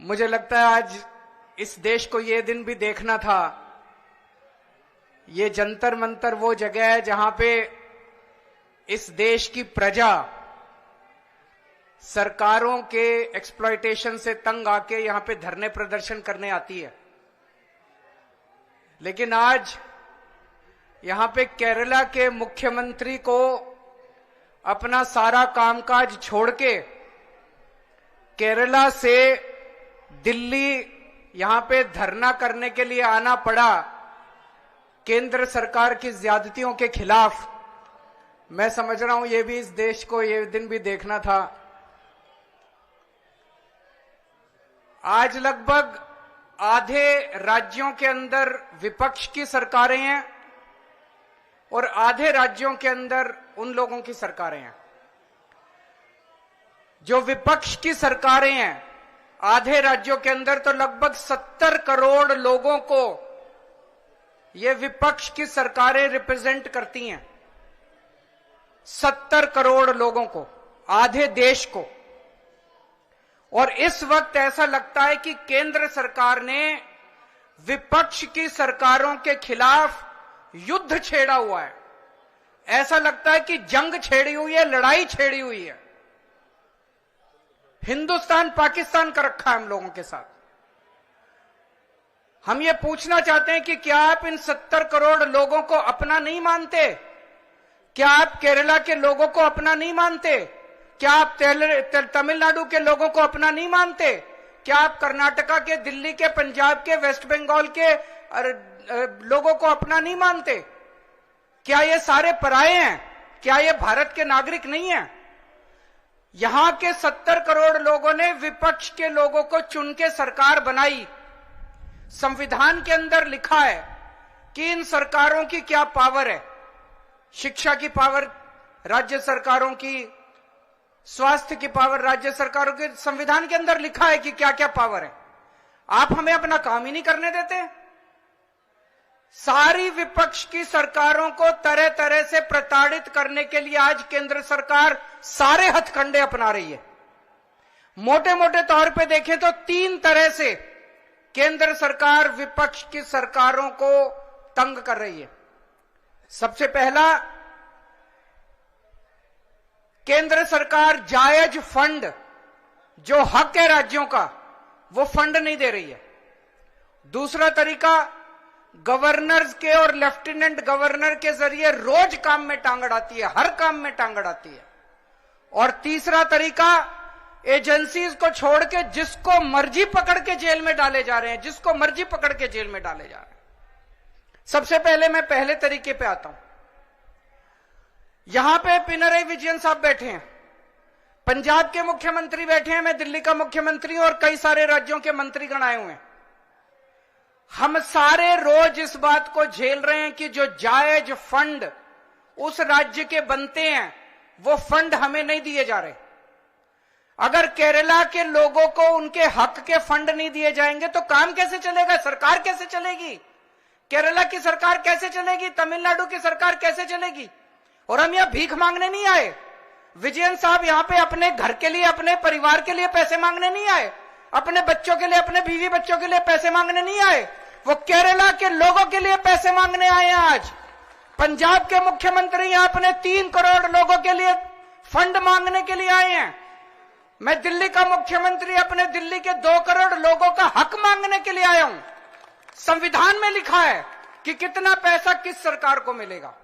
मुझे लगता है आज इस देश को ये दिन भी देखना था। ये जंतर मंतर वो जगह है जहां पे इस देश की प्रजा सरकारों के एक्सप्लॉयटेशन से तंग आके यहां पे धरने प्रदर्शन करने आती है। लेकिन आज यहां पे केरला के मुख्यमंत्री को अपना सारा कामकाज छोड़ के केरला से दिल्ली यहां पे धरना करने के लिए आना पड़ा केंद्र सरकार की ज्यादतियों के खिलाफ। मैं समझ रहा हूं ये भी इस देश को ये दिन भी देखना था। आज लगभग आधे राज्यों के अंदर विपक्ष की सरकारें हैं और आधे राज्यों के अंदर उन लोगों की सरकारें हैं। जो विपक्ष की सरकारें हैं आधे राज्यों के अंदर तो लगभग 70 करोड़ लोगों को ये विपक्ष की सरकारें रिप्रेजेंट करती हैं। 70 करोड़ लोगों को, आधे देश को। और इस वक्त ऐसा लगता है कि केंद्र सरकार ने विपक्ष की सरकारों के खिलाफ युद्ध छेड़ा हुआ है। ऐसा लगता है कि जंग छेड़ी हुई है, लड़ाई छेड़ी हुई है। हिंदुस्तान पाकिस्तान का रखा है हम लोगों के साथ। हम ये पूछना चाहते हैं कि क्या आप इन 70 करोड़ लोगों को अपना नहीं मानते? क्या आप केरला के लोगों को अपना नहीं मानते? क्या आप तमिलनाडु के लोगों को अपना नहीं मानते? क्या आप कर्नाटका के, दिल्ली के, पंजाब के, वेस्ट बंगाल के लोगों को अपना नहीं मानते? क्या ये सारे पराये हैं? क्या ये भारत के नागरिक नहीं हैं? यहां के 70 करोड़ लोगों ने विपक्ष के लोगों को चुन के सरकार बनाई। संविधान के अंदर लिखा है कि इन सरकारों की क्या पावर है। शिक्षा की पावर राज्य सरकारों की, स्वास्थ्य की पावर राज्य सरकारों के। संविधान के अंदर लिखा है कि क्या क्या पावर है। आप हमें अपना काम ही नहीं करने देते। सारी विपक्ष की सरकारों को तरह तरह से प्रताड़ित करने के लिए आज केंद्र सरकार सारे हथकंडे अपना रही है। मोटे मोटे तौर पे देखें तो 3 तरह से केंद्र सरकार विपक्ष की सरकारों को तंग कर रही है। सबसे पहला, केंद्र सरकार जायज फंड, जो हक है राज्यों का, वो फंड नहीं दे रही है। दूसरा तरीका, गवर्नर्स के और लेफ्टिनेंट गवर्नर के जरिए रोज काम में टांग अड़ाती है, हर काम में टांग अड़ाती है। और तीसरा तरीका, एजेंसीज को छोड़ के जिसको मर्जी पकड़ के जेल में डाले जा रहे हैं, जिसको मर्जी पकड़ के जेल में डाले जा रहे हैं। सबसे पहले मैं पहले तरीके पे आता हूं। यहां पे पिनरई विजयन साहब बैठे हैं, पंजाब के मुख्यमंत्री बैठे हैं, मैं दिल्ली का मुख्यमंत्री और कई सारे राज्यों के मंत्रीगण आए हुए हैं। हम सारे रोज इस बात को झेल रहे हैं कि जो जायज फंड उस राज्य के बनते हैं वो फंड हमें नहीं दिए जा रहे। अगर केरला के लोगों को उनके हक के फंड नहीं दिए जाएंगे तो काम कैसे चलेगा? सरकार कैसे चलेगी? केरला की सरकार कैसे चलेगी? तमिलनाडु की सरकार कैसे चलेगी? और हम यहां भीख मांगने नहीं आए। विजयन साहब यहां पे अपने घर के लिए, अपने परिवार के लिए पैसे मांगने नहीं आए, अपने बच्चों के लिए, अपने बीवी बच्चों के लिए पैसे मांगने नहीं आए। वो केरला के लोगों के लिए पैसे मांगने आए हैं। आज पंजाब के मुख्यमंत्री यहां अपने 3 करोड़ लोगों के लिए फंड मांगने के लिए आए हैं। मैं दिल्ली का मुख्यमंत्री अपने दिल्ली के 2 करोड़ लोगों का हक मांगने के लिए आया हूं। संविधान में लिखा है कि कितना पैसा किस सरकार को मिलेगा।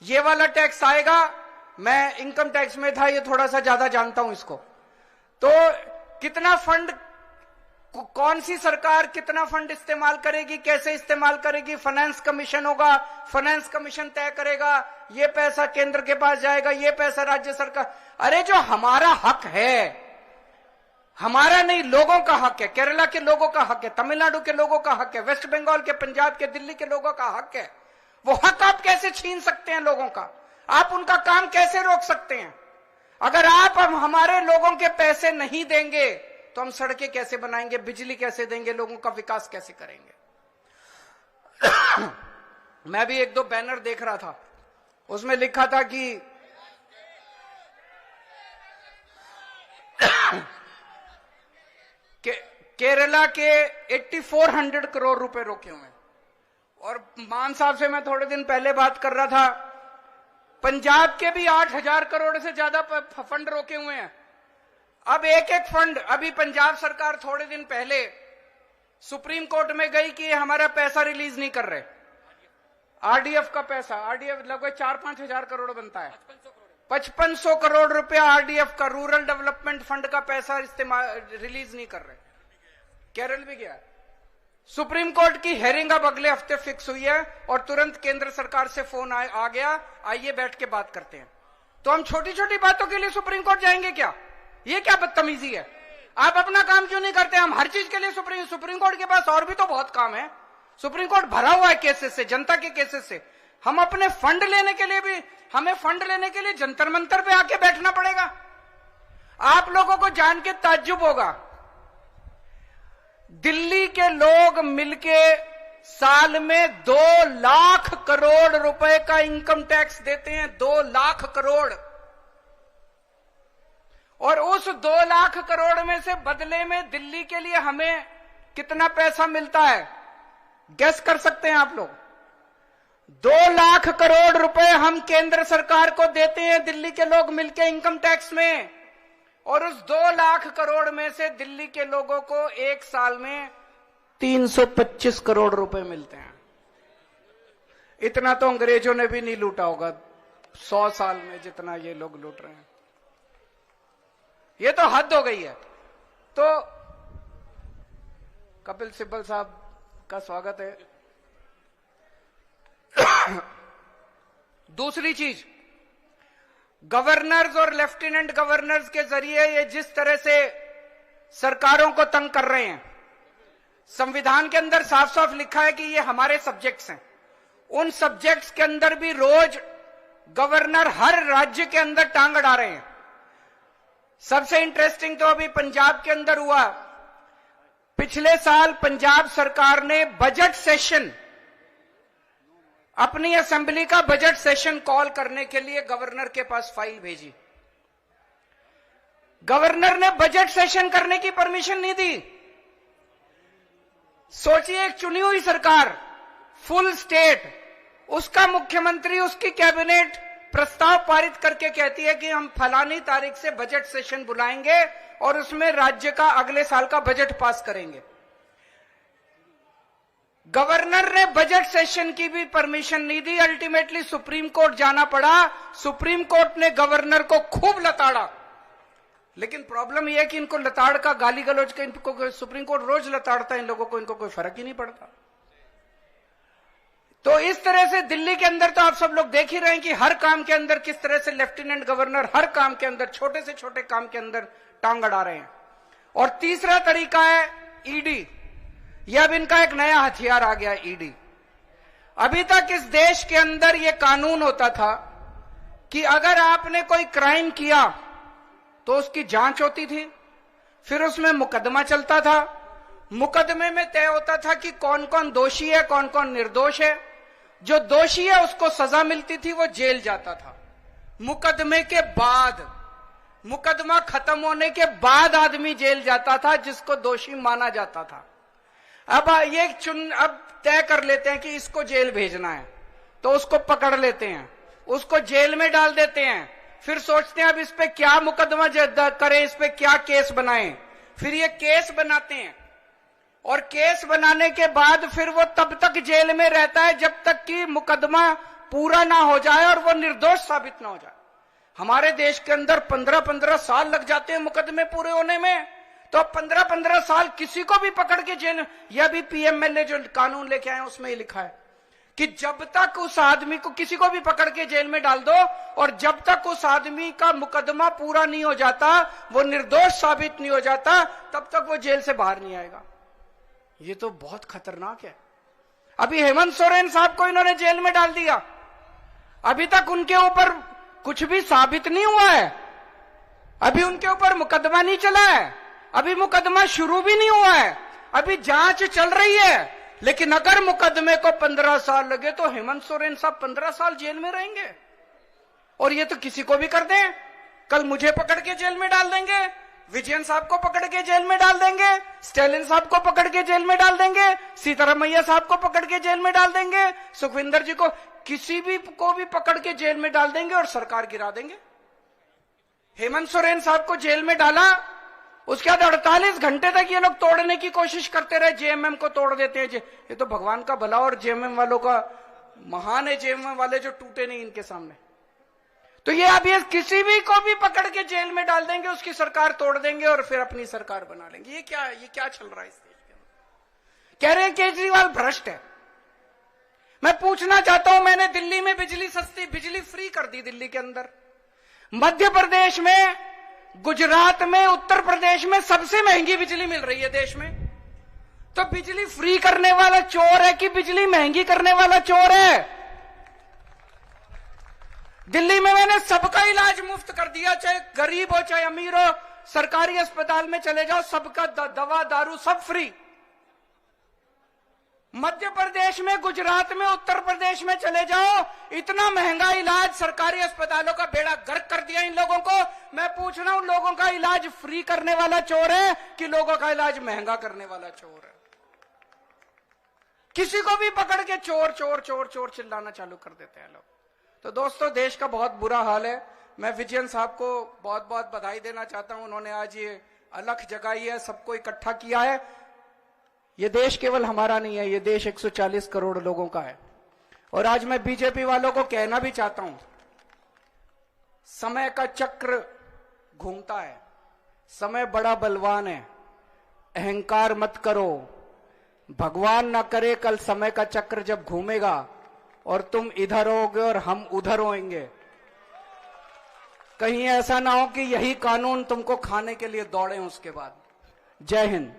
ये वाला टैक्स आएगा, मैं इनकम टैक्स में था, ये थोड़ा सा ज्यादा जानता हूं इसको। तो कितना फंड, कौन सी सरकार कितना फंड इस्तेमाल करेगी, कैसे इस्तेमाल करेगी, फाइनेंस कमीशन होगा, फाइनेंस कमीशन तय करेगा, ये पैसा केंद्र के पास जाएगा, ये पैसा राज्य सरकार। अरे जो हमारा हक है, हमारा नहीं, लोगों का हक है, केरला के लोगों का हक है, तमिलनाडु के लोगों का हक है, वेस्ट बंगाल के, पंजाब के, दिल्ली के लोगों का हक है। वो हक आप कैसे छीन सकते हैं लोगों का? आप उनका काम कैसे रोक सकते हैं? अगर आप हमारे लोगों के पैसे नहीं देंगे तो हम सड़कें कैसे बनाएंगे, बिजली कैसे देंगे, लोगों का विकास कैसे करेंगे? मैं भी 1-2 बैनर देख रहा था, उसमें लिखा था कि केरला के 8400 करोड़ रुपए रोके हुए हैं। और मान साहब से मैं थोड़े दिन पहले बात कर रहा था, पंजाब के भी 8000 करोड़ से ज्यादा फंड रोके हुए हैं। अब एक एक फंड, अभी पंजाब सरकार थोड़े दिन पहले सुप्रीम कोर्ट में गई कि हमारा पैसा रिलीज नहीं कर रहे। आरडीएफ का पैसा, आरडीएफ लगभग 4-5 हजार करोड़ बनता है, 5500 करोड़ रुपया आरडीएफ का, रूरल डेवलपमेंट फंड का पैसा इस्तेमाल रिलीज नहीं कर रहे। केरल भी गया। सुप्रीम कोर्ट की हेयरिंग अब अगले हफ्ते फिक्स हुई है और तुरंत केंद्र सरकार से फोन आ गया, आइए बैठ के बात करते हैं। तो हम छोटी छोटी बातों के लिए सुप्रीम कोर्ट जाएंगे क्या? ये क्या बदतमीजी है? आप अपना काम क्यों नहीं करते? हम हर चीज के लिए सुप्रीम कोर्ट के पास और भी तो बहुत काम है। सुप्रीम कोर्ट भरा हुआ है केसेस से, जनता के केसेस से। हम अपने फंड लेने के लिए भी, हमें फंड लेने के लिए जंतर मंतर पे आके बैठना पड़ेगा। आप लोगों को जान के ताज्जुब होगा, दिल्ली के लोग मिलके साल में 2 लाख करोड़ रुपए का इनकम टैक्स देते हैं, 2 लाख करोड़। और उस 2 लाख करोड़ में से बदले में दिल्ली के लिए हमें कितना पैसा मिलता है, गेस कर सकते हैं आप लोग? 2 लाख करोड़ रुपए हम केंद्र सरकार को देते हैं दिल्ली के लोग मिलके इनकम टैक्स में। और उस 2 लाख करोड़ में से दिल्ली के लोगों को एक साल में 325 करोड़ रुपए मिलते हैं। इतना तो अंग्रेजों ने भी नहीं लूटा होगा 100 साल में जितना ये लोग लूट रहे हैं। ये तो हद हो गई है। तो कपिल सिब्बल साहब का स्वागत है। दूसरी चीज, गवर्नर्स और लेफ्टिनेंट गवर्नर्स के जरिए ये जिस तरह से सरकारों को तंग कर रहे हैं, संविधान के अंदर साफ साफ लिखा है कि ये हमारे सब्जेक्ट्स हैं। उन सब्जेक्ट्स के अंदर भी रोज गवर्नर हर राज्य के अंदर टांग अड़ा रहे हैं। सबसे इंटरेस्टिंग तो अभी पंजाब के अंदर हुआ। पिछले साल पंजाब सरकार ने बजट सेशन, अपनी असेंबली का बजट सेशन कॉल करने के लिए गवर्नर के पास फाइल भेजी। गवर्नर ने बजट सेशन करने की परमिशन नहीं दी। सोचिए, एक चुनी हुई सरकार, फुल स्टेट, उसका मुख्यमंत्री, उसकी कैबिनेट प्रस्ताव पारित करके कहती है कि हम फलानी तारीख से बजट सेशन बुलाएंगे और उसमें राज्य का अगले साल का बजट पास करेंगे। गवर्नर ने बजट सेशन की भी परमिशन नहीं दी। अल्टीमेटली सुप्रीम कोर्ट जाना पड़ा। सुप्रीम कोर्ट ने गवर्नर को खूब लताड़ा। लेकिन प्रॉब्लम यह है कि इनको लताड़ का, गाली गलौज का, इनको सुप्रीम कोर्ट रोज लताड़ता है इन लोगों को, इनको कोई फर्क ही नहीं पड़ता। तो इस तरह से दिल्ली के अंदर तो आप सब लोग देख ही रहे हैं कि हर काम के अंदर किस तरह से लेफ्टिनेंट गवर्नर हर काम के अंदर, छोटे से छोटे काम के अंदर टांग अड़ा रहे हैं। और तीसरा तरीका है ईडी। यह अब इनका एक नया हथियार आ गया, ईडी। अभी तक इस देश के अंदर यह कानून होता था कि अगर आपने कोई क्राइम किया तो उसकी जांच होती थी, फिर उसमें मुकदमा चलता था। मुकदमे में तय होता था कि कौन कौन दोषी है, कौन कौन निर्दोष है। जो दोषी है उसको सजा मिलती थी, वो जेल जाता था। मुकदमे के बाद, मुकदमा खत्म होने के बाद आदमी जेल जाता था जिसको दोषी माना जाता था। अब अब तय कर लेते हैं कि इसको जेल भेजना है, तो उसको पकड़ लेते हैं, उसको जेल में डाल देते हैं। फिर सोचते हैं अब इस पे क्या मुकदमा करें, इस पे क्या केस बनाएं। फिर ये केस बनाते हैं और केस बनाने के बाद फिर वो तब तक जेल में रहता है जब तक कि मुकदमा पूरा ना हो जाए और वो निर्दोष साबित ना हो जाए। हमारे देश के अंदर 15-15 साल लग जाते हैं मुकदमे पूरे होने में। तो 15-15 साल किसी को भी पकड़ के जेल, यह भी पीएमएलए जो कानून लेके आए उसमें ही लिखा है कि जब तक उस आदमी को, किसी को भी पकड़ के जेल में डाल दो और जब तक उस आदमी का मुकदमा पूरा नहीं हो जाता, वो निर्दोष साबित नहीं हो जाता, तब तक वो जेल से बाहर नहीं आएगा। ये तो बहुत खतरनाक है। अभी हेमंत सोरेन साहब को इन्होंने जेल में डाल दिया, अभी तक उनके ऊपर कुछ भी साबित नहीं हुआ है, अभी उनके ऊपर मुकदमा नहीं चला है, अभी मुकदमा शुरू भी नहीं हुआ है, अभी जांच चल रही है। लेकिन अगर मुकदमे को 15 साल लगे तो हेमंत सोरेन साहब 15 साल जेल में रहेंगे। और ये तो किसी को भी कर दें, कल मुझे पकड़ के जेल में डाल देंगे, विजयन साहब को पकड़ के जेल में डाल देंगे, स्टालिन साहब को पकड़ के जेल में डाल देंगे, सीतारामैया साहब को पकड़ के जेल में डाल देंगे, सुखविंदर जी को, किसी भी को भी पकड़ के जेल में डाल देंगे और सरकार गिरा देंगे। हेमंत सोरेन साहब को जेल में डाला, उसके बाद 48 घंटे तक ये लोग तोड़ने की कोशिश करते रहे, जेएमएम को तोड़ देते हैं। ये तो भगवान का भला और जेएमएम वालों का महान है, जेएमएम वाले जो टूटे नहीं इनके सामने। तो ये अब ये किसी भी को भी पकड़ के जेल में डाल देंगे, उसकी सरकार तोड़ देंगे और फिर अपनी सरकार बना लेंगे। ये क्या चल रहा है इस देश के अंदर? कह रहे हैं केजरीवाल भ्रष्ट है। मैं पूछना चाहता हूं, मैंने दिल्ली में बिजली सस्ती, बिजली फ्री कर दी दिल्ली के अंदर, मध्य प्रदेश में, गुजरात में, उत्तर प्रदेश में सबसे महंगी बिजली मिल रही है देश में। तो बिजली फ्री करने वाला चोर है कि बिजली महंगी करने वाला चोर है? दिल्ली में मैंने सबका इलाज मुफ्त कर दिया, चाहे गरीब हो चाहे अमीर हो, सरकारी अस्पताल में चले जाओ, सबका दवा दारू सब फ्री। मध्य प्रदेश में, गुजरात में, उत्तर प्रदेश में चले जाओ, इतना महंगा इलाज, सरकारी अस्पतालों का बेड़ा गर्क कर दिया इन लोगों को। मैं पूछ रहा हूं, लोगों का इलाज फ्री करने वाला चोर है कि लोगों का इलाज महंगा करने वाला चोर है? किसी को भी पकड़ के चोर चोर चोर चोर चिल्लाना चालू कर देते हैं लोग। तो दोस्तों, देश का बहुत बुरा हाल है। मैं विजयन साहब को बहुत बहुत बधाई देना चाहता हूं, उन्होंने आज ये अलख जगाई है, सबको इकट्ठा किया है। ये देश केवल हमारा नहीं है, ये देश 140 करोड़ लोगों का है। और आज मैं बीजेपी वालों को कहना भी चाहता हूं, समय का चक्र घूमता है, समय बड़ा बलवान है, अहंकार मत करो। भगवान ना करे कल समय का चक्र जब घूमेगा और तुम इधर होगे और हम उधर होंगे, कहीं ऐसा ना हो कि यही कानून तुमको खाने के लिए दौड़े उसके बाद। जय हिंद।